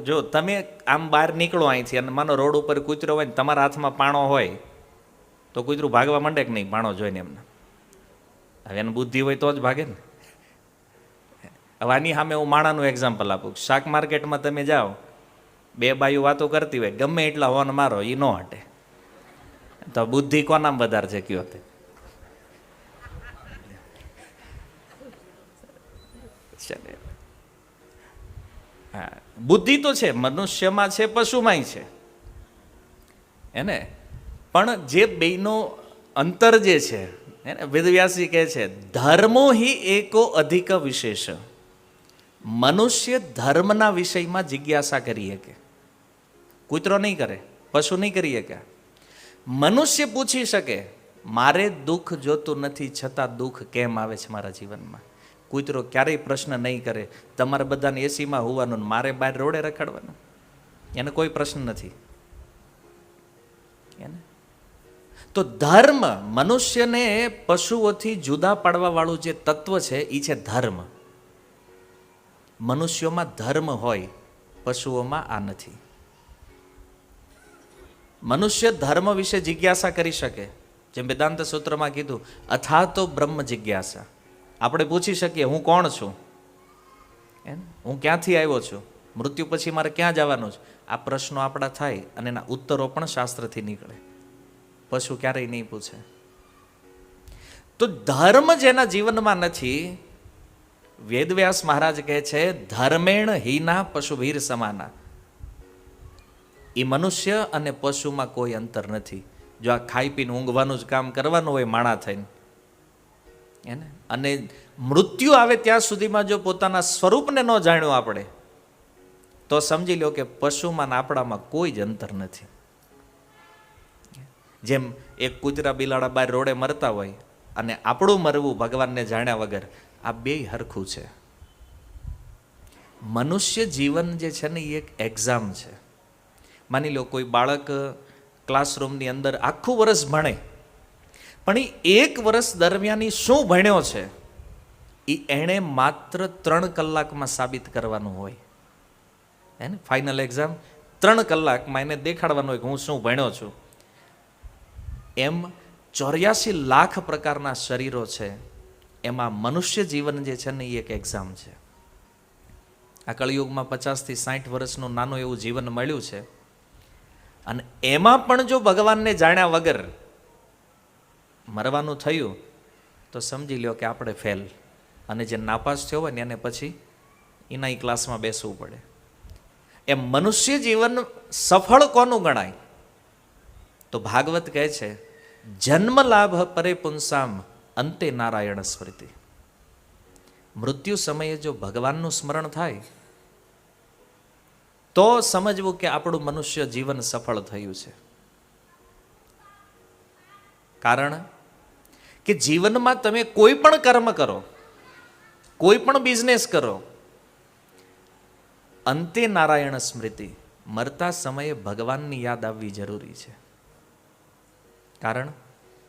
જો તમે આમ બહાર નીકળો અહીંથી અને માનો રોડ ઉપર કૂતરો હોય ને તમારા હાથમાં પાણો હોય તો કૂતરું ભાગવા માંડે કે નહીં? પાણો જોઈને એમને હવે એને બુદ્ધિ હોય તો જ ભાગે ને. હવે આની સામે હું માણાનું એક્ઝામ્પલ આપું. શાક માર્કેટમાં તમે જાઓ, બે બાયું વાતો કરતી હોય, ગમે એટલા હોન મારો એ ન હટે. તો બુદ્ધિ કોનામ વધારે છે કયો? તે હા, બુદ્ધિ તો છે, મનુષ્યમાં છે, પશુમાંય છે એને. પણ જે બેનો અંતર જે છે એને વેદવ્યાસજી કહે છે, ધર્મો હિ એકો અધિક વિશેષ. મનુષ્ય ધર્મના વિષયમાં જિજ્ઞાસા કરી શકે, કૂતરો નહીં કરે, પશુ નહીં કરી શકે. મનુષ્ય પૂછી શકે, મારે દુઃખ જોતું નથી છતાં દુઃખ કેમ આવે છે મારા જીવનમાં. કૂતરો ક્યારેય પ્રશ્ન નહીં કરે, તમારે બધાને એસીમાં હોવાનું, મારે બહાર રોડે રખડવાનું, એને કોઈ પ્રશ્ન નથી એને. તો ધર્મ મનુષ્યને પશુઓથી જુદા પાડવા વાળું જે તત્વ છે એ છે ધર્મ. મનુષ્યોમાં ધર્મ હોય, પશુઓમાં આ નથી. મનુષ્ય ધર્મ વિશે જિજ્ઞાસા કરી શકે, જેમ વેદાંત સૂત્રમાં કીધું, અથા તો બ્રહ્મ જિજ્ઞાસા. આપણે પૂછી શકીએ, હું કોણ છું, હું ક્યાંથી આવ્યો છું, મૃત્યુ પછી મારે ક્યાં જવાનું છે. આ પ્રશ્નો આપણા થાય અને એના ઉત્તરો પણ શાસ્ત્રથી નીકળે. પશુ ક્યારેય નહીં પૂછે. તો ધર્મ જેના જીવનમાં નથી, વેદવ્યાસ મહારાજ કહે છે, ધર્મેણ હીના પશુભીર સમાના. એ મનુષ્ય અને પશુમાં કોઈ અંતર નથી. જો આ ખાઈ પીને ઊંઘવાનું જ કામ કરવાનું હોય માણા થઈને એને, અને મૃત્યુ આવે ત્યાં સુધીમાં જો પોતાના સ્વરૂપને ન જાણ્યું આપણે, તો સમજી લો કે પશુમાં આપણામાં કોઈ જ અંતર નથી. જેમ એક કૂતરા બિલાડા બહાર રોડે મરતા હોય અને આપણું મરવું ભગવાનને જાણ્યા વગર, આ બે હરખું છે. મનુષ્ય જીવન જે છે ને એ એક એક્ઝામ છે. માની લો કોઈ બાળક ક્લાસરૂમની અંદર આખું વર્ષ ભણે, પણ એ એક વર્ષ દરમિયાન શું ભણ્યો છે એ એણે માત્ર 3 કલાકમાં સાબિત કરવાનું હોય. હે ને, ફાઇનલ એક્ઝામ 3 કલાકમાં એને દેખાડવાનું હોય કે હું શું ભણ્યો છું. એમ 84 લાખ પ્રકારના શરીરો છે, એમાં મનુષ્ય જીવન જે છે ને એ એક એક્ઝામ છે. આ કળિયુગમાં 50 થી 60 વર્ષનું નાનું એવું જીવન મળ્યું છે, અને એમાં પણ જો ભગવાનને જાણ્યા વગર મરવાનું થયું તો સમજી લો કે આપણે ફેલ. અને જે નાપાસ થયો હોય ને એને પછી એના એ ક્લાસમાં બેસવું પડે. એમ મનુષ્ય જીવન સફળ કોનું ગણાય? તો ભાગવત કહે છે, જન્મ લાભ પરે પુંસામ અંતે નારાયણ સ્મૃતિ. મૃત્યુ સમયે જો ભગવાનનું સ્મરણ થાય તો સમજવું કે આપણું મનુષ્ય જીવન સફળ થયું છે. કારણ કે જીવનમાં તમે કોઈ પણ કર્મ કરો, કોઈ પણ બિઝનેસ કરો, અંતે નારાયણ સ્મૃતિ, મરતા સમયે ભગવાનની યાદ આવવી જરૂરી છે. કારણ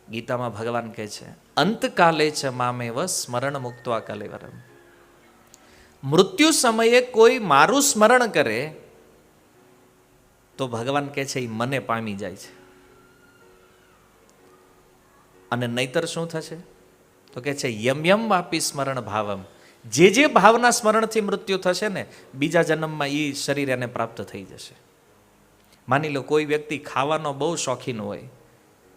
ગીતામાં ભગવાન કહે છે, અંતકાલે ચ મામેવ સ્મરણ મુક્ત્વા કલેવરમ. મૃત્યુ સમયે કોઈ મારું સ્મરણ કરે તો ભગવાન કહે છે એ મને પામી જાય છે. અને નહીતર શું થશે? તો કહે છે, યમ યમ વાપી સ્મરણ ભાવમ. જે ભાવના સ્મરણથી મૃત્યુ થશે ને, બીજા જન્મમાં એ શરીર એને પ્રાપ્ત થઈ જશે. માની લો કોઈ વ્યક્તિ ખાવાનો બહુ શોખીન હોય,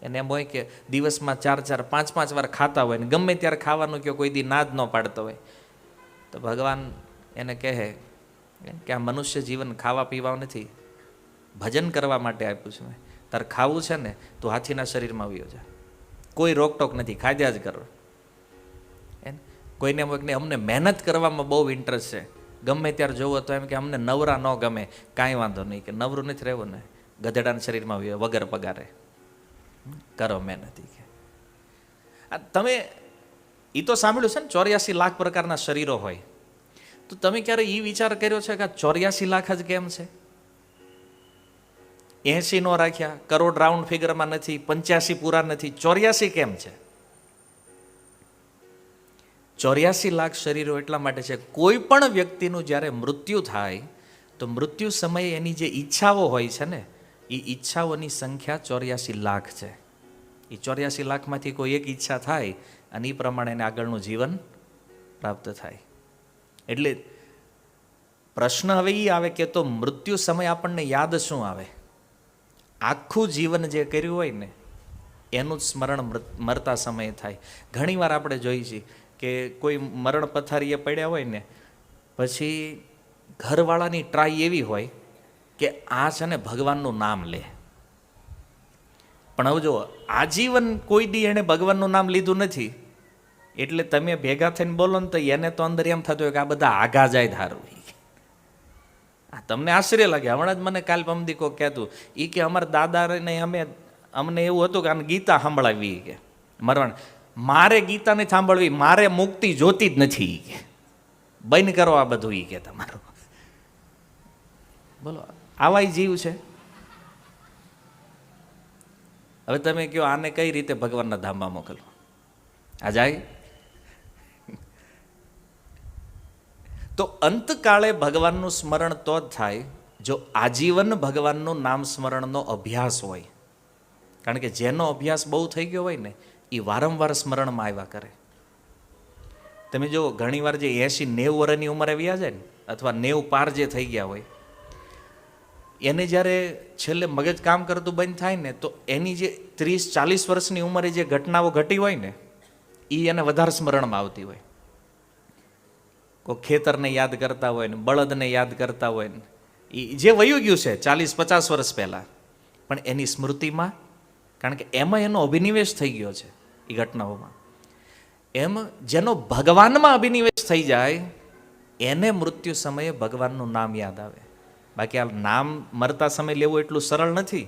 એને એમ હોય કે દિવસમાં 4-4, 5-5 વાર ખાતા હોય ને ગમે ત્યારે ખાવાનું કે કોઈ દી ના જ ન પાડતો હોય, તો ભગવાન એને કહે કે આ મનુષ્ય જીવન ખાવા પીવા નથી, ભજન કરવા માટે આપ્યું છે. તારે ખાવું છે ને તો હાથીના શરીરમાં આવ્યો છે, કોઈ રોકટોક નથી, ખાધ્યા જ કરો. કોઈને એમ કે અમને મહેનત કરવામાં બહુ ઇન્ટરેસ્ટ છે, ગમે ત્યારે જોવો તો એમ કે અમને નવરા ન ગમે, કાંઈ વાંધો નહીં, કે નવરું નથી રહેવું ને, ગધેડાના શરીરમાં આવ્યો વગર પગારે, કરો મહેનત. તમે એ તો સાંભળ્યું છે ને 84 લાખ પ્રકારના શરીરો હોય, તો તમે ક્યારે એ વિચાર કર્યો છે કે 84 લાખ જ કેમ છે? 80 નો રાખ્યા, કરોડ રાઉન્ડ ફિગરમાં નથી, 85 પૂરા નથી, 84 કેમ છે? 84 લાખ શરીરો એટલા માટે છે, કોઈ પણ વ્યક્તિનું જ્યારે મૃત્યુ થાય તો મૃત્યુ સમયે એની જે ઈચ્છાઓ હોય છે ને, એ ઈચ્છાઓની સંખ્યા 84 લાખ છે. એ 84 લાખમાંથી કોઈ એક ઈચ્છા થાય અને એ પ્રમાણે એને આગળનું જીવન પ્રાપ્ત થાય. એટલે પ્રશ્ન હવે એ આવે કે તો મૃત્યુ સમય આપણને યાદ શું આવે? આખું જીવન જે કર્યું હોય ને એનું જ સ્મરણ મરતા સમયે થાય. ઘણીવાર આપણે જોઈએ છીએ કે કોઈ મરણ પથારીએ પડ્યા હોય ને પછી ઘરવાળાની ટ્રાય એવી હોય કે આ છે ને ભગવાનનું નામ લે. પણ હવે જો આજીવન કોઈ દી એણે ભગવાનનું નામ લીધું નથી એટલે તમે ભેગા થઈને બોલો ને તો એને તો અંદર એમ થતું હોય કે આ બધા આગા જાય ધારું. તમને આશ્ચર્ય લાગે. હમણાં જ મને કાલ પમદી કોક કહેતું એ કે અમારા દાદાને અમને એવું હતું કે આને ગીતા સાંભળાવી કે મરવાણ. મારે ગીતા નથી સાંભળવી, મારે મુક્તિ જોતી જ નથી કે બંધ કરો આ બધું એ કે તમારું. બોલો આવાય જીવ છે. હવે તમે કહો આને કઈ રીતે ભગવાનના ધામમાં મોકલવો? આ જાય તો અંતકાળે ભગવાનનું સ્મરણ તો જ થાય જો આજીવન ભગવાનનું નામ સ્મરણનો અભ્યાસ હોય. કારણ કે જેનો અભ્યાસ બહુ થઈ ગયો હોય ને એ વારંવાર સ્મરણમાં આવ્યા કરે. તમે જો ઘણીવાર જે 80-90 વર્ષની ઉંમરે વ્યા જાય ને અથવા 90 પાર જે થઈ ગયા હોય એને જ્યારે છેલ્લે મગજ કામ કરતું બંધ થાય ને તો એની જે 30-40 વર્ષની ઉંમરે જે ઘટનાઓ ઘટી હોય ને એ એને વધારે સ્મરણમાં આવતી હોય. કોઈ ખેતરને યાદ કરતા હોય ને બળદને યાદ કરતા હોય ને એ જે વયું ગયું છે 40-50 વર્ષ પહેલાં પણ એની સ્મૃતિમાં, કારણ કે એમાં એનો અભિનિવેશ થઈ ગયો છે એ ઘટનાઓમાં. એમ જેનો ભગવાનમાં અભિનિવેશ થઈ જાય એને મૃત્યુ સમયે ભગવાનનું નામ યાદ આવે. બાકી આ નામ મરતા સમય લેવું એટલું સરળ નથી.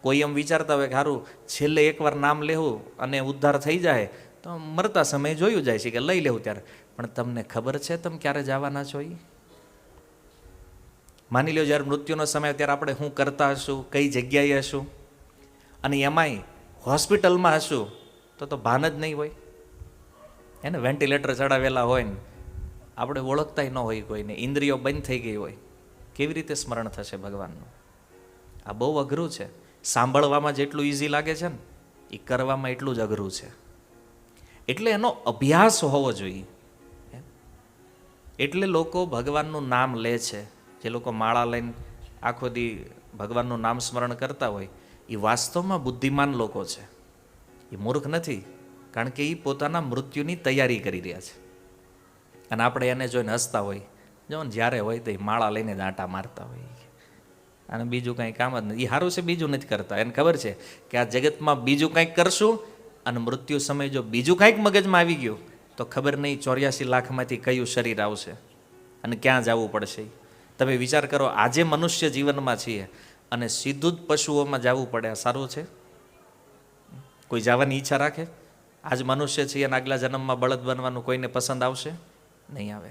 કોઈ એમ વિચારતા હોય કે સારું છેલ્લે એકવાર નામ લેવું અને ઉદ્ધાર થઈ જાય તો મરતા સમયે જોયું જાય છે કે લઈ લેવું ત્યારે. પણ તમને ખબર છે તમે ક્યારે જવાના છો? એ માની લો જ્યારે મૃત્યુનો સમય ત્યારે આપણે શું કરતા હશું, કઈ જગ્યાએ હશું, અને એમાંય હોસ્પિટલમાં હશું તો ભાન જ નહીં હોય. એને વેન્ટિલેટર ચડાવેલા હોય ને આપણે ઓળખતા ન હોય કોઈને, ઇન્દ્રિયો બંધ થઈ ગઈ હોય, કેવી રીતે સ્મરણ થશે ભગવાનનું? આ બહુ અઘરું છે. સાંભળવામાં જેટલું ઇઝી લાગે છે ને એ કરવામાં એટલું જ અઘરું છે. એટલે એનો અભ્યાસ હોવો જોઈએ. એટલે લોકો ભગવાનનું નામ લે છે. જે લોકો માળા લઈને આખો દી ભગવાનનું નામ સ્મરણ કરતા હોય એ વાસ્તવમાં બુદ્ધિમાન લોકો છે. એ મૂર્ખ નથી, કારણ કે એ પોતાના મૃત્યુની તૈયારી કરી રહ્યા છે. અને આપણે એને જોઈને હસતા હોય, જો ને જ્યારે હોય તો એ માળા લઈને દાંટા મારતા હોય અને બીજું કંઈ કામ જ નથી. એ સારું છે, બીજું નથી કરતા. એને ખબર છે કે આ જગતમાં બીજું કંઈક કરશું અને મૃત્યુ સમય જો બીજું કંઈક મગજમાં આવી ગયું તો ખબર નહીં 84 લાખમાંથી કયું શરીર આવશે અને ક્યાં જવું પડશે. તમે વિચાર કરો, આજે મનુષ્ય જીવનમાં છીએ અને સીધું જ પશુઓમાં જવું પડે. આ સારું છે? કોઈ જવાની ઈચ્છા રાખે? આજ મનુષ્ય છીએ અને આગલા જન્મમાં બળદ બનવાનું કોઈને પસંદ આવશે? નહીં આવે.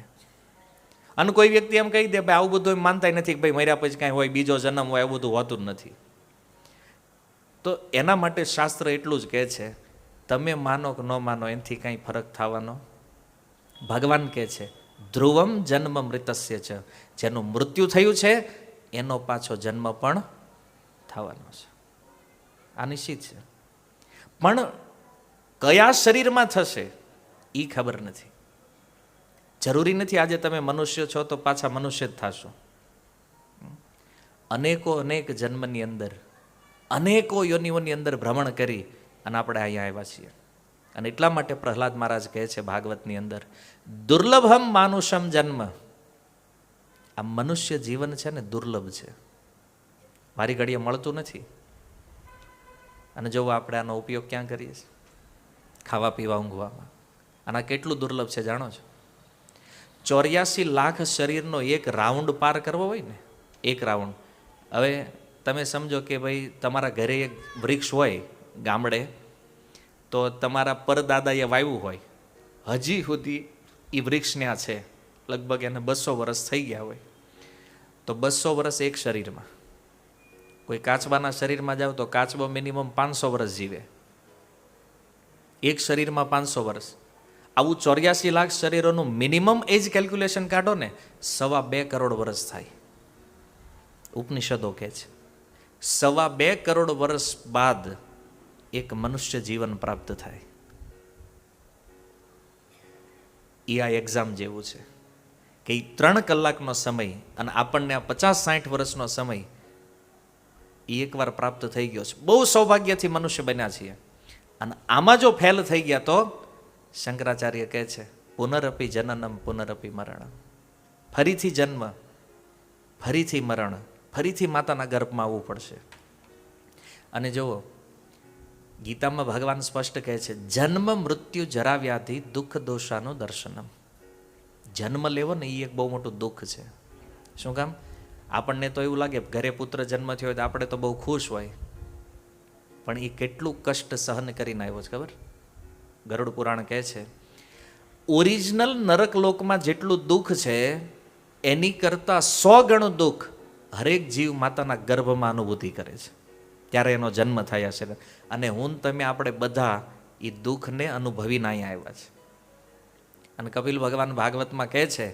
અને કોઈ વ્યક્તિ એમ કહી દે ભાઈ આવું બધું એમ માનતા નથી કે ભાઈ મર્યા પછી કાંઈ હોય, બીજો જન્મ હોય, એવું બધું હોતું જ નથી. તો એના માટે શાસ્ત્ર એટલું જ કહે છે, તમે માનો કે ન માનો એનાથી કાંઈ ફરક થવાનો. ભગવાન કહે છે ધ્રુવમ જન્મ મૃતસ્ય છે, જેનું મૃત્યુ થયું છે એનો પાછો જન્મ પણ થવાનો છે. આ નિશ્ચિત છે. પણ કયા શરીરમાં થશે એ ખબર નથી. જરૂરી નથી આજે તમે મનુષ્ય છો તો પાછા મનુષ્ય જ થશો. અનેક જન્મની અંદર અનેકો યોનિઓની અંદર ભ્રમણ કરી અને આપણે અહીંયા આવ્યા છીએ. અને એટલા માટે પ્રહલાદ મહારાજ કહે છે ભાગવતની અંદર, દુર્લભમ માનુષમ જન્મ. આ મનુષ્ય જીવન છે ને દુર્લભ છે, વારી ઘડીએ મળતું નથી. અને જો આપણે આનો ઉપયોગ ક્યાં કરીએ છીએ? ખાવા પીવા ઊંઘવામાં. આના કેટલું દુર્લભ છે જાણો છો? 84 લાખ શરીરનો એક રાઉન્ડ પાર કરવો હોય ને, એક રાઉન્ડ. હવે તમે સમજો કે ભાઈ તમારા ઘરે એક વૃક્ષ હોય ગામડે, તો તમારા પરદાદાએ વાવ્યું હોય, હજી સુધી એ વૃક્ષ ત્યાં છે, લગભગ એને 200 વર્ષ થઈ ગયા હોય, તો 200 વર્ષ એક શરીરમાં. કોઈ કાચબાના શરીરમાં જાઓ તો કાચબો મિનિમમ 500 વર્ષ જીવે, એક શરીરમાં 500 વર્ષ. આવું 84 લાખ શરીરોનું મિનિમમ એજ કેલ્ક્યુલેશન કાઢો ને, 2.25 કરોડ વર્ષ થાય. ઉપનિષદો કહે છે 2.25 કરોડ વર્ષ બાદ એક મનુષ્ય જીવન પ્રાપ્ત થાય. એ આ એક્ઝામ જેવું છે કે 3 કલાકનો સમય અને આપણને આ 50-60 વર્ષનો સમય એ એકવાર પ્રાપ્ત થઈ ગયો છે. બહુ સૌભાગ્યથી મનુષ્ય બન્યા છીએ. અને આમાં જો ફેલ થઈ ગયા તો શંકરાચાર્ય કહે છે પુનરપી જનનમ પુનરપી મરણમ. ફરીથી જન્મ, ફરીથી મરણ, ફરીથી માતાના ગર્ભમાં આવવું પડશે. અને જુઓ, ગીતામાં ભગવાન સ્પષ્ટ કહે છે જન્મ મૃત્યુ જરા વ્યાધિ દુઃખ દોષાનું દર્શનમ. જન્મ લેવો ને એ એક બહુ મોટું દુઃખ છે. શું કામ? આપણને તો એવું લાગે ઘરે પુત્ર જન્મ થયો હોય તો આપણે તો બહુ ખુશ હોય, પણ એ કેટલું કષ્ટ સહન કરીને આવ્યો છે ખબર? ગરુડ પુરાણ કહે છે ઓરિજિનલ નરક લોકમાં જેટલું દુઃખ છે એની કરતાં 100 ગણું દુઃખ હરેક જીવ માતાના ગર્ભમાં અનુભૂતિ કરે છે ત્યારે એનો જન્મ થયા છે. અને હું તમે આપણે બધા એ દુઃખને અનુભવીને અહીંયા આવ્યા છે. અને કપિલ ભગવાન ભાગવતમાં કહે છે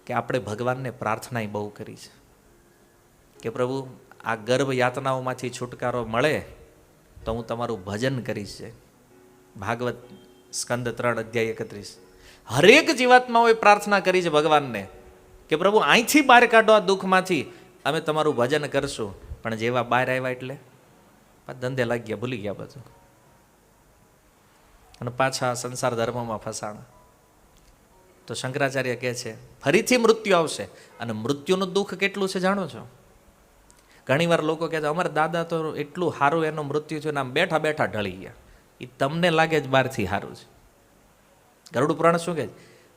કે આપણે ભગવાનને પ્રાર્થના બહુ કરી છે કે પ્રભુ આ ગર્ભ યાતનાઓમાંથી છુટકારો મળે તો હું તમારું ભજન કરીશ. ભાગવત સ્કંદ 3 અધ્યાય 31. હરેક જીવાત્માઓએ પ્રાર્થના કરી છે ભગવાનને કે પ્રભુ અહીંથી બહાર કાઢો આ દુઃખમાંથી, અમે તમારું ભજન કરશું. પણ જેવા બહાર આવ્યા એટલે ધંધે લાગી ગયા, ભૂલી ગયા બધું, અને પાછા સંસાર ધર્મમાં ફસાણા. તો શંકરાચાર્ય કહે છે ફરીથી મૃત્યુ આવશે. અને મૃત્યુનું દુઃખ કેટલું છે જાણો છો? ઘણીવાર લોકો કહે છે અમારા દાદા તો એટલું સારું એનું મૃત્યુ થયું ને આમ બેઠા બેઠા ઢળી ગયા. એ તમને લાગે જ બહારથી સારું છે. ગરુડ પુરાણ શું કહે છે?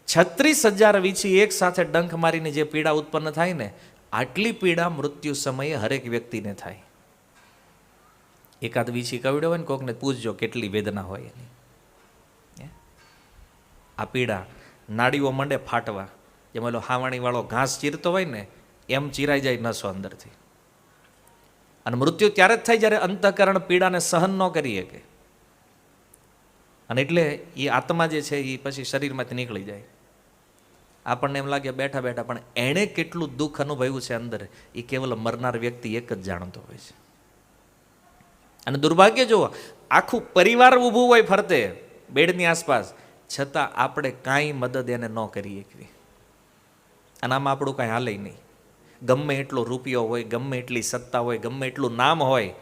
36,000 વીછી એક સાથે ડંખ મારીને જે પીડા ઉત્પન્ન થાય ને, આટલી પીડા મૃત્યુ સમયે હરેક વ્યક્તિને થાય. એકાદ વીછી કવડ્યો હોય ને કોકને પૂછજો કેટલી વેદના હોય એની. આ પીડા નાડીઓ મંડે ફાટવા, જેમ ઓલો હાવાણીવાળો ઘાસ ચીરતો હોય ને એમ ચીરાઈ જાય નસો અંદરથી. અને મૃત્યુ ત્યારે જ થાય જ્યારે અંતઃકરણ પીડાને સહન ન કરી શકે. અને એટલે એ આત્મા જે છે એ પછી શરીરમાંથી નીકળી જાય. આપણને એમ લાગે બેઠા બેઠા, પણ એણે કેટલું દુઃખ અનુભવ્યું છે અંદર એ કેવલ મરનાર વ્યક્તિ એક જ જાણતો હોય છે. અને દુર્ભાગ્ય જુઓ, આખું પરિવાર ઊભું હોય ફરતે બેડની આસપાસ, છતાં આપણે કાંઈ મદદ એને ન કરી શકવી. અને આમાં આપણું કાંઈ હાલે નહીં. ગમે એટલો રૂપિયો હોય, ગમે એટલી સત્તા હોય, ગમે એટલું નામ હોય,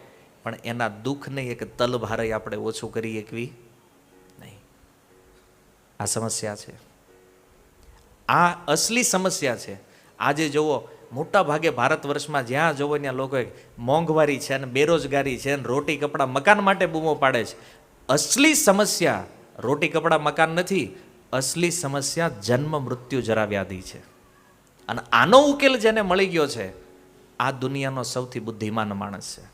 પણ એના દુઃખને એક તલભારે આપણે ઓછું કરી શકવી નહીં. આ સમસ્યા છે, આ અસલી સમસ્યા છે. આજે જુઓ, મોટા ભાગે ભારત વર્ષમાં જ્યાં જોવો ત્યાં લોકો મોંઘવારી છે ને બેરોજગારી છે ને રોટી કપડાં મકાન માટે બૂમો પાડે છે. અસલી સમસ્યા રોટી કપડાં મકાન નથી, અસલી સમસ્યા જન્મ મૃત્યુ જરા વ્યાધિ છે. અને આનો ઉકેલ જેને મળી ગયો છે, આ દુનિયાનો સૌથી બુદ્ધિમાન માણસ છે.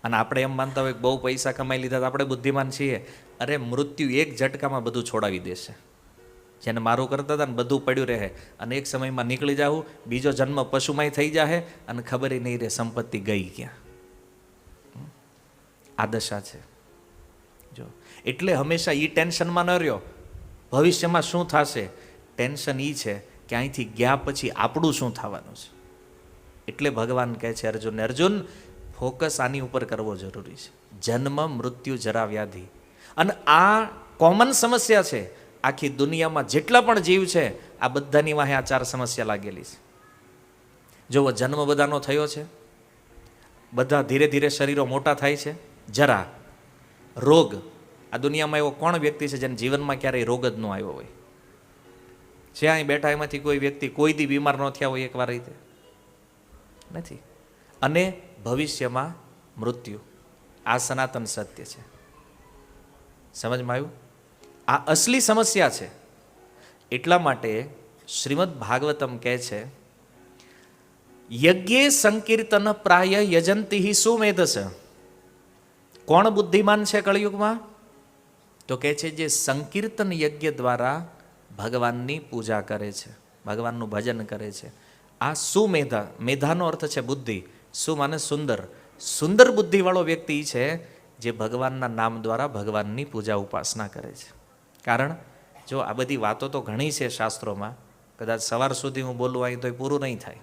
અને આપણે એમ માનતા હોય કે બહુ પૈસા કમાઈ લીધા તો આપણે બુદ્ધિમાન છીએ. અરે મૃત્યુ એક ઝટકામાં બધું છોડાવી દેશે. જેને મારું કરતા હતા ને બધું પડ્યું રહે, અને એક સમયમાં નીકળી જાવું, બીજો જન્મ પશુમાંય થઈ જાય અને ખબર નહીં રહે સંપત્તિ ગઈ ક્યાં. આ દશા છે. જો એટલે હંમેશા એ ટેન્શનમાં ન રહ્યો ભવિષ્યમાં શું થશે. ટેન્શન એ છે કે અહીંથી ગયા પછી આપણું શું થવાનું છે. એટલે ભગવાન કહે છે અર્જુન, અર્જુન ફોકસ આની ઉપર કરવો જરૂરી છે. જન્મ મૃત્યુ જરા વ્યાધિ. અને આ કોમન સમસ્યા છે. આખી દુનિયામાં જેટલા પણ જીવ છે આ બધાની વાહે આ 4 સમસ્યા લાગેલી છે. જુઓ, જન્મ બધાનો થયો છે, બધા ધીરે ધીરે શરીરો મોટા થાય છે. જરા રોગ, આ દુનિયામાં એવો કોણ વ્યક્તિ છે જેને જીવનમાં ક્યારેય રોગ જ ન આવ્યો હોય? છે અહીં બેઠા એમાંથી કોઈ વ્યક્તિ કોઈ દી બીમાર ન થયા હોય એકવાર રીતે? નથી. અને ભવિષ્યમાં મૃત્યુ, આ સનાતન સત્ય છે. સમજમાં આવ્યું? આ અસલી સમસ્યા છે. એટલા માટે શ્રીમદ ભાગવતમ કહે છે યજ્ઞે સંકીર્તન પ્રાય યજંતી સુમેધસ. કોણ બુદ્ધિમાન છે કળિયુગમાં? તો કહે છે જે સંકીર્તન યજ્ઞ દ્વારા ભગવાનની પૂજા કરે છે, ભગવાનનું ભજન કરે છે. આ સુમેધા, મેધાનો અર્થ છે બુદ્ધિ. સુ માને સુંદર. સુંદર બુદ્ધિવાળો વ્યક્તિ છે જે ભગવાનના નામ દ્વારા ભગવાનની પૂજા ઉપાસના કરે છે. કારણ જો આ બધી વાતો તો ઘણી છે શાસ્ત્રોમાં, કદાચ સવાર સુધી હું બોલું અહીં તો એ પૂરું નહીં થાય,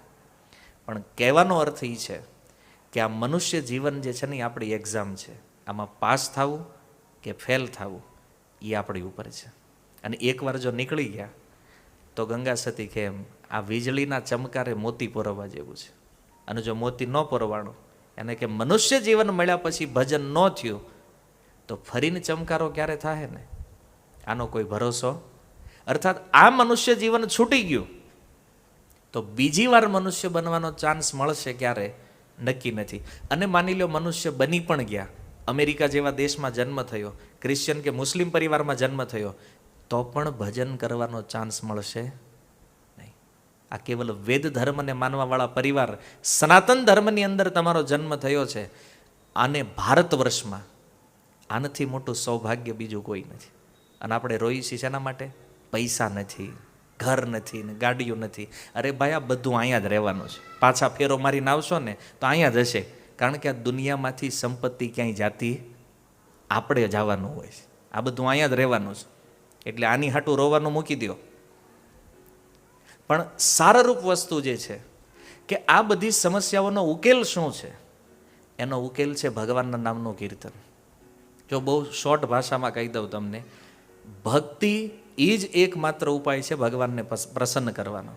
પણ કહેવાનો અર્થ એ છે કે આ મનુષ્ય જીવન જે છે ને એ આપણી એક્ઝામ છે. આમાં પાસ થવું કે ફેલ થવું એ આપણી ઉપર છે. અને એકવાર જો નીકળી ગયા તો ગંગા સતી કે એમ આ વીજળીના ચમકારે મોતી પરોવવા જેવું છે. અને જો મોતી ન પરોવાણું એને કે મનુષ્ય જીવન મળ્યા પછી ભજન ન થયું તો ફરીને ચમકારો ક્યારે થાય ને, આનો કોઈ ભરોસો. અર્થાત આ મનુષ્ય જીવન છૂટી ગયું તો બીજી વાર મનુષ્ય બનવાનો ચાન્સ મળશે ક્યારે નક્કી નથી. અને માની લો મનુષ્ય બની પણ ગયા, અમેરિકા જેવા દેશમાં જન્મ થયો, ક્રિશ્ચિયન કે મુસ્લિમ પરિવારમાં જન્મ થયો, તો પણ ભજન કરવાનો ચાન્સ મળશે નહીં. આ કેવલ વેદ ધર્મને માનવાવાળા પરિવાર, સનાતન ધર્મની અંદર તમારો જન્મ થયો છે, આને ભારત વર્ષમાં આનાથી મોટું સૌભાગ્ય બીજું કોઈ નથી. અને આપણે રોઈએ છીએ શેના માટે? પૈસા નથી, ઘર નથી ને ગાડીઓ નથી. અરે ભાઈ આ બધું અહીંયા જ રહેવાનું છે. પાછા ફેરો મારીને આવશો ને તો અહીંયા જ હશે, કારણ કે આ દુનિયામાંથી સંપત્તિ ક્યાંય જાતી આપણે જવાનું હોય છે. આ બધું અહીંયા જ રહેવાનું છે. એટલે આની હાટું રોવાનું મૂકી દો. પણ સારરૂપ વસ્તુ જે છે કે આ બધી સમસ્યાઓનો ઉકેલ શું છે? એનો ઉકેલ છે ભગવાનના નામનું કીર્તન. જો બહુ શોર્ટ ભાષામાં કહી દઉં તમને, ભક્તિ એ જ એકમાત્ર ઉપાય છે ભગવાનને પ્રસન્ન કરવાનો.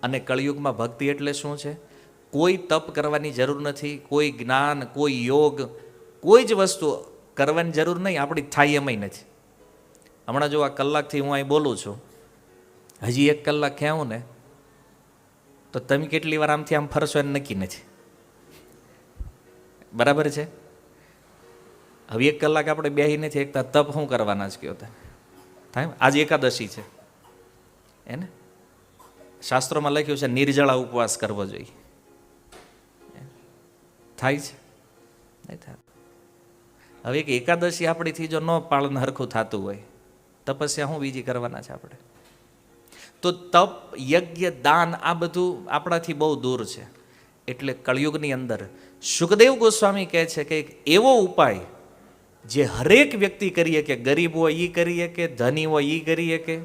અને કળિયુગમાં ભક્તિ એટલે શું છે? કોઈ તપ કરવાની જરૂર નથી, કોઈ જ્ઞાન, કોઈ યોગ, કોઈ જ વસ્તુ કરવાની જરૂર નહીં. આપણી થાય એમાંય નથી. હમણાં જો આ કલાકથી હું અહીં બોલું છું, હજી 1 કલાક ખેવું ને તો તમે કેટલી વાર આમથી આમ ફરશો એને નક્કી નથી. બરાબર છે? હવે 1 કલાક આપણે બેહી નથી એકતા, તપ શું કરવાના જ કયો થાય? આજે એકાદશી છે એને શાસ્ત્રોમાં લખ્યું છે નિર્જળા ઉપવાસ કરવો જોઈએ. થાય છે? નહીં થાય. હવે એક એકાદશી આપણીથી જો ન પાલન હરખું થતું હોય, તપસ્યા શું બીજી કરવાના છે આપણે? તો તપ, યજ્ઞ, દાન આ બધું આપણાથી બહુ દૂર છે. એટલે કળિયુગની અંદર સુખદેવ ગોસ્વામી કહે છે કે એક એવો ઉપાય જે હરેક વ્યક્તિ કરીએ, કે ગરીબ હોય એ કરીએ, કે ધની હોય એ કરીએ, કે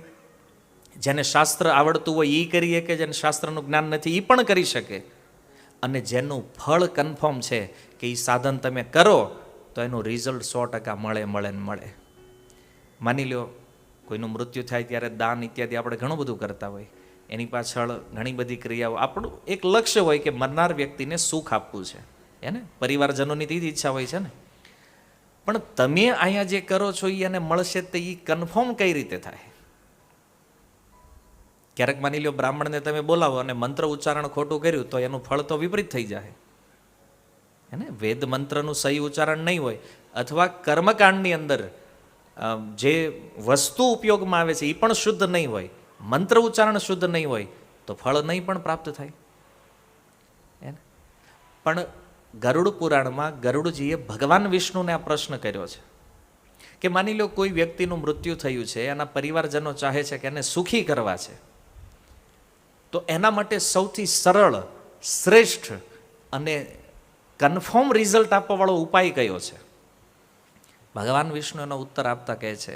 જેને શાસ્ત્ર આવડતું હોય એ કરીએ, કે જેને શાસ્ત્રનું જ્ઞાન નથી એ પણ કરી શકે. અને જેનું ફળ કન્ફર્મ છે કે એ સાધન તમે કરો તો એનું રિઝલ્ટ 100% મળે ને મળે. માની લો કોઈનું મૃત્યુ થાય ત્યારે દાન ઇત્યાદિ આપણે ઘણું બધું કરતા હોય, એની પાછળ ઘણી બધી ક્રિયાઓ. આપણું એક લક્ષ્ય હોય કે મરનાર વ્યક્તિને સુખ આપવું છે, એને પરિવારજનોની તે જ ઈચ્છા હોય છે ને. પણ તમે અહીંયા જે કરો છો એ એને મળશે તો એ કન્ફર્મ કઈ રીતે થાય? ક્યારેક માની લો બ્રાહ્મણને તમે બોલાવો અને મંત્ર ઉચ્ચારણ ખોટું કર્યું તો એનું ફળ તો વિપરીત થઈ જાય. એને વેદ મંત્રનું સહી ઉચ્ચારણ નહીં હોય, અથવા કર્મકાંડની અંદર જે વસ્તુ ઉપયોગમાં આવે છે એ પણ શુદ્ધ નહીં હોય, મંત્ર ઉચ્ચારણ શુદ્ધ નહીં હોય, તો ફળ નહીં પણ પ્રાપ્ત થાય. પણ ગરુડ પુરાણમાં ગરુડજીએ ભગવાન વિષ્ણુને આ પ્રશ્ન કર્યો છે કે માની લો કોઈ વ્યક્તિનું મૃત્યુ થયું છે, એના પરિવારજનો ચાહે છે કે એને સુખી કરવા છે, તો એના માટે સૌથી સરળ, શ્રેષ્ઠ અને કન્ફર્મ રિઝલ્ટ આપવાવાળો ઉપાય કયો છે? ભગવાન વિષ્ણુ એનો ઉત્તર આપતા કહે છે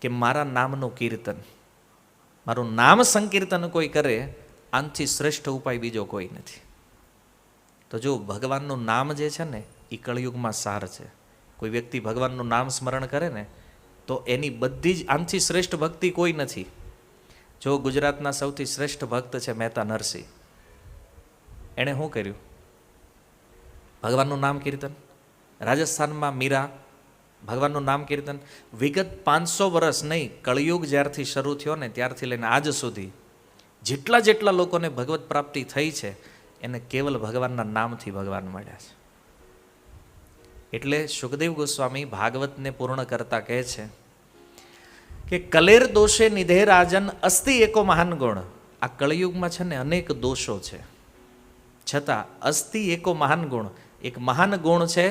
કે મારા નામનું કીર્તન, મારું નામ સંકીર્તન કોઈ કરે આનાથી શ્રેષ્ઠ ઉપાય બીજો કોઈ નથી. તો જો ભગવાનનું નામ જે છે ને એ કળિયુગમાં સાર છે. કોઈ વ્યક્તિ ભગવાનનું નામ સ્મરણ કરે ને તો એની બધી જ આનાથી શ્રેષ્ઠ ભક્તિ કોઈ નથી. જો ગુજરાતના સૌથી શ્રેષ્ઠ ભક્ત છે મહેતા નરસિંહ, એણે શું કર્યું? ભગવાનનું નામ કીર્તન. રાજસ્થાનમાં મીરા, ભગવાનનું નામ કીર્તન. વિગત 500 વર્ષ નહીં, કળિયુગ જ્યારથી શરૂ થયો ને ત્યારથી લઈને આજ સુધી જેટલા લોકોને ભગવત પ્રાપ્તિ થઈ છે એને કેવલ ભગવાનના નામથી ભગવાન મળ્યા છે. એટલે સુખદેવ ગોસ્વામી ભાગવતને પૂર્ણ કરતા કહે છે કે કલેર દોષે નિધે રાજન અસ્તિ એકો મહાન ગુણ. આ કળિયુગમાં છે ને અનેક દોષો છે, છતાં અસ્તિ એકો મહાન ગુણ, એક મહાન ગુણ છે.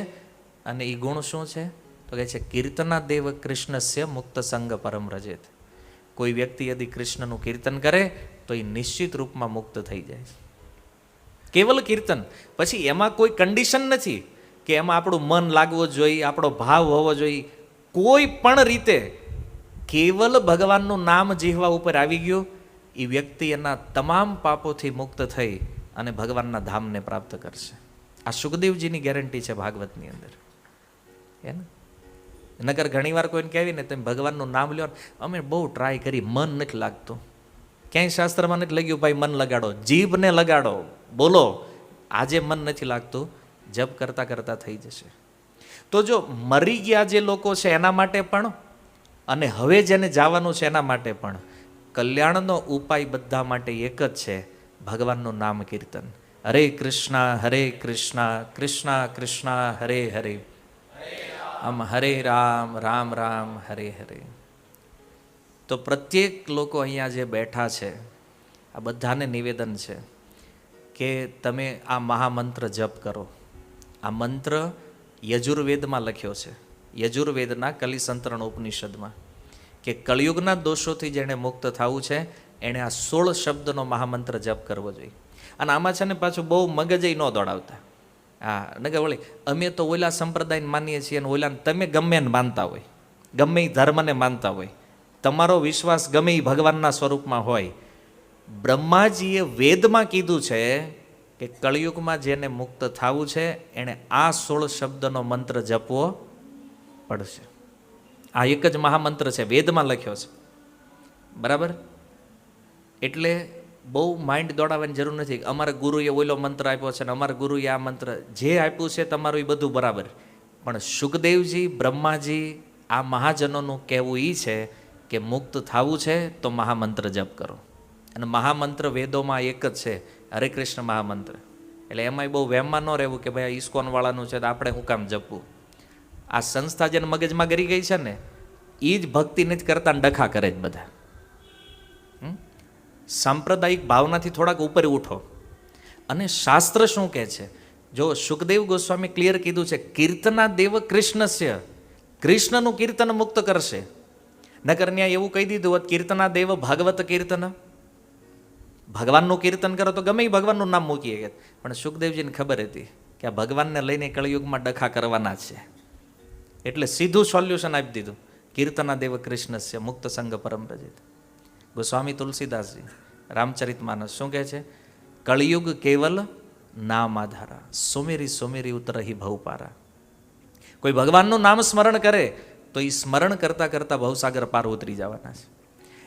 અને એ ગુણ શું છે? તો કહે છે કીર્તના દેવ કૃષ્ણસ્ય મુક્ત સંગ પરમ રજેત. કોઈ વ્યક્તિ યદિ કૃષ્ણનું કીર્તન કરે તો એ નિશ્ચિત રૂપમાં મુક્ત થઈ જાય છે. કેવલ કીર્તન. પછી એમાં કોઈ કન્ડિશન નથી કે એમાં આપણું મન લાગવું જોઈએ, આપણો ભાવ હોવો જોઈએ. કોઈ પણ રીતે કેવલ ભગવાનનું નામ જીહવા ઉપર આવી ગયું, એ વ્યક્તિ એના તમામ પાપોથી મુક્ત થઈ અને ભગવાનના ધામને પ્રાપ્ત કરશે. આ સુખદેવજીની ગેરંટી છે ભાગવતની અંદર. હે ને? નગર ઘણીવાર કોઈને કહેવી ને તમે ભગવાનનું નામ લ્યો, અમે બહુ ટ્રાય કરી, મન નથી લાગતું. ક્યાંય શાસ્ત્રમાં નથી લખ્યું ભાઈ મન લગાડો, જીભને લગાડો, બોલો. આજે મન નથી લાગતું, જપ કરતા કરતા થઈ જશે. તો જો મરી ગયા જે લોકો છે એના માટે પણ, અને હવે જેને જવાનું છે એના માટે પણ કલ્યાણનો ઉપાય બધા માટે એક જ છે, ભગવાનનું નામ કીર્તન. હરે કૃષ્ણ કૃષ્ણ કૃષ્ણ હરે હરે, આમ હરે રામ રામ રામ હરે હરે. તો પ્રત્યેક લોકો અહીંયા જે બેઠા છે આ બધાને નિવેદન છે કે તમે આ મહામંત્ર જપ કરો. આ મંત્ર યજુર્વેદમાં લખ્યો છે, યજુર્વેદના કલિસંતરણ ઉપનિષદમાં, કે કળિયુગના દોષોથી જેણે મુક્ત થવું છે એણે આ 16 શબ્દનો મહામંત્ર જપ કરવો જોઈએ. અને આમાં છે ને પાછું બહુ મગજ ન દોડાવતા. હા, નગર વળી અમે તો ઓલા સંપ્રદાયને માનીએ છીએ અને ઓલા, તમે ગમે એને માનતા હોય, ગમે એ ધર્મને માનતા હોય, તમારો વિશ્વાસ ગમે એ ભગવાનના સ્વરૂપમાં હોય. બ્રહ્માજીએ વેદમાં કીધું છે કે કળિયુગમાં જેને મુક્ત થવું છે એણે આ 16 શબ્દનો મંત્ર જપવો પડશે. આ એક જ મહામંત્ર છે, વેદમાં લખ્યો છે. બરાબર? એટલે બહુ માઇન્ડ દોડાવવાની જરૂર નથી. અમારા ગુરુએ ઓલો મંત્ર આપ્યો છે ને અમારા ગુરુએ આ મંત્ર, જે આપ્યું છે તમારું એ બધું બરાબર. પણ સુખદેવજી, બ્રહ્માજી, આ મહાજનોનું કહેવું એ છે કે મુક્ત થવું છે તો મહામંત્ર જપ કરો. અને મહામંત્ર વેદોમાં એક જ છે, હરે કૃષ્ણ મહામંત્ર. એટલે એમાંય બહુ વહેમમાં ન રહેવું કે ભાઈ ઇસ્કોન વાળાનું છે તો આપણે શું કામ જપવું. આ સંસ્થા જેને મગજમાં ગરી ગઈ છે ને એ જ ભક્તિ નથી કરતા ને ડખા કરે જ બધા. સાંપ્રદાયિક ભાવનાથી થોડાક ઉપર ઉઠો. અને શાસ્ત્ર શું કહે છે? જો સુખદેવ ગોસ્વામી ક્લિયર કીધું છે, કીર્તના દેવ કૃષ્ણસ્ય, કૃષ્ણનું કીર્તન મુક્ત કરશે. નકર ન્યા એવું કહી દીધું હોત કીર્તના દેવ ભાગવત કીર્તન, ભગવાનનું કીર્તન કરો તો ગમે ભગવાનનું નામ મૂકીએ ગયા. પણ સુખદેવજીને ખબર હતી કે આ ભગવાનને લઈને કળિયુગમાં ડખા કરવાના છે, એટલે સીધું સોલ્યુશન આપી દીધું, કીર્તના દેવ કૃષ્ણસ્ય મુક્ત સંગ પરમ રજિત. ગોસ્વામી તુલસીદાસજી રામચરિત માનસ શું કહે છે? કળિયુગ કેવલ નામ આધારા, સુમેરી સુમેરી ઉતરહી ભવપારા. કોઈ ભગવાનનું નામ સ્મરણ કરે તો એ સ્મરણ કરતાં કરતાં ભવસાગર પાર ઉતરી જવાના છે.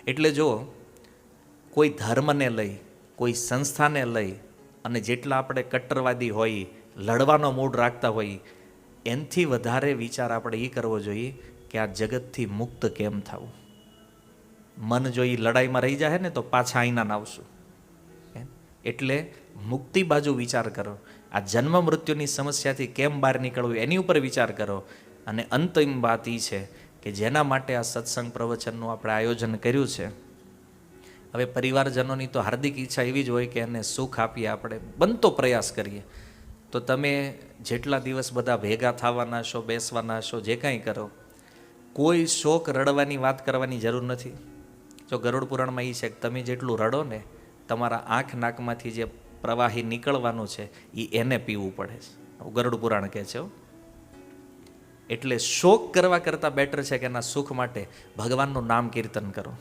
એટલે જો કોઈ ધર્મને લઈ, કોઈ સંસ્થાને લઈ અને જેટલા આપણે કટ્ટરવાદી હોઈએ, લડવાનો મૂડ રાખતા હોઈએ, એનાથી વધારે વિચાર આપણે એ કરવો જોઈએ કે આ જગતથી મુક્ત કેમ થવું. મન જો એ લડાઈમાં રહી જાય ને તો પાછા આઈના આવશું. એટલે મુક્તિ બાજુ વિચાર કરો. આ જન્મ મૃત્યુની સમસ્યાથી કેમ બહાર નીકળવું એની ઉપર વિચાર કરો. અને અંતિમ વાત એ છે કે જેના માટે આ સત્સંગ પ્રવચનનું આપણે આયોજન કર્યું છે, હવે પરિવારજનોની તો હાર્દિક ઈચ્છા એવી જ હોય કે એને સુખ આપીએ, આપણે બનતો પ્રયાસ કરીએ. તો તમે જેટલા દિવસ બધા ભેગા થવાના છો, બેસવાના છો, જે કાંઈ કરો, કોઈ શોક રડવાની વાત કરવાની જરૂર નથી. જો ગરુડ પુરાણમાં એ છે કે તમે જેટલું રડો ને તમારા આંખ નાકમાંથી જે પ્રવાહી નીકળવાનું છે એ એને પીવું પડે છે, ગરુડ પુરાણ કહે છે. એટલે શોક કરવા કરતાં બેટર છે કે એના સુખ માટે ભગવાનનું નામ કીર્તન કરો,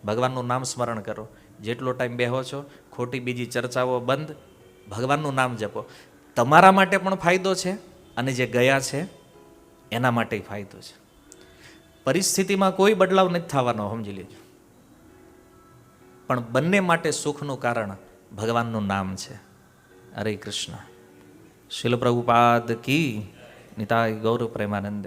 ભગવાનનું નામ સ્મરણ કરો. જેટલો ટાઈમ બેહો છો, ખોટી બીજી ચર્ચાઓ બંધ, ભગવાનનું નામ જપો. તમારા માટે પણ ફાયદો છે અને જે ગયા છે એના માટે ફાયદો છે. પરિસ્થિતિમાં કોઈ બદલાવ નથી થવાનો, સમજી લેજો. પણ બંને માટે સુખનું કારણ ભગવાનનું નામ છે. હરે કૃષ્ણ. શીલ પ્રભુપાદ કી નિતાય ગૌર પ્રેમાનંદ.